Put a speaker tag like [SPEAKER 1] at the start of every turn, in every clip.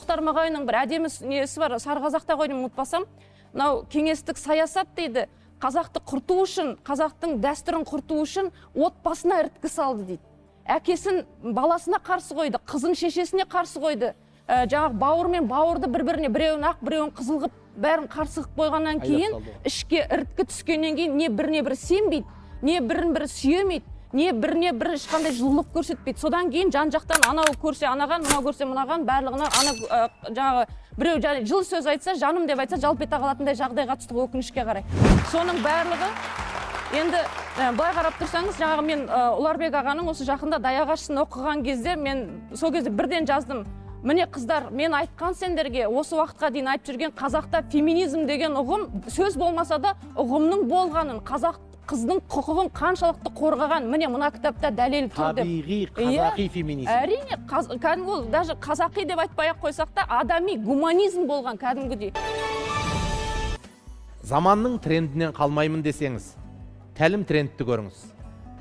[SPEAKER 1] Мұхтар Мағауиннің бір әдемі несі бар, Сарғазақта ғой деймін, ұмытпасам. Мынау кеңестік саясат дейді. Қазақты құрту үшін, қазақтың дәстүрін құрту үшін отбасына іріткі салды дейді. Әкесін баласына қарсы қойды, қызын шешесіне қарсы қойды. Жаңағы бауыр мен бауырды бір-біріне, біреуін ақ, біреуін қызыл қылып, бәрін қарсы қылып қойғаннан кейін, ішке іріткі түскеннен кейін не біріне бірі сенбейді, не бірін бірі сүйемейді, не біріне бірі ешқандай жылылық көрсетпейді. Содан кейін жан-жақтан анау көрсе анаған, мынау көрсе мынаған, барлығына жаңағы біреу жыл сөз айтса, жаным деп айтса, жалп ете қалатындай жағдайға түсті, өкінішке қарай. Соның барлығы енді былай қарап тұрсаңыз, жаңағы мен Ұларбек ағаның осы жақында Даяғашысын оқыған кезде мен сол кезде бірден жаздым. Міне қыздар, мен айтқан сендерге осы уақытқа дейін айтып жүрген қазақта феминизм деген ұғым сөз болмаса да ұғымның болғанын, қазақ қыздың құқығын қаншалықты қорғаған, міне мына кітапта дәлел тұр деп.
[SPEAKER 2] Табиғи қазақи феминизм.
[SPEAKER 1] Әрине, кәдімгі ол даже қазақи деп айтпай-ақ қойсақ та адами гуманизм болған кәдімгідей.
[SPEAKER 2] Заманның трендінен қалмаймын десеңіз, тәлім трендті көріңіз.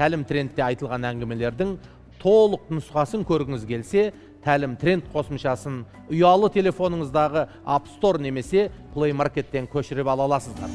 [SPEAKER 2] Тәлім трендте айтылған әңгімелердің толық нұсқасын көргіңіз келсе, тәлім тренд қосымшасын ұялы телефоныңыздағы App Store немесе Play Market'тен көшіріп ала аласыздар.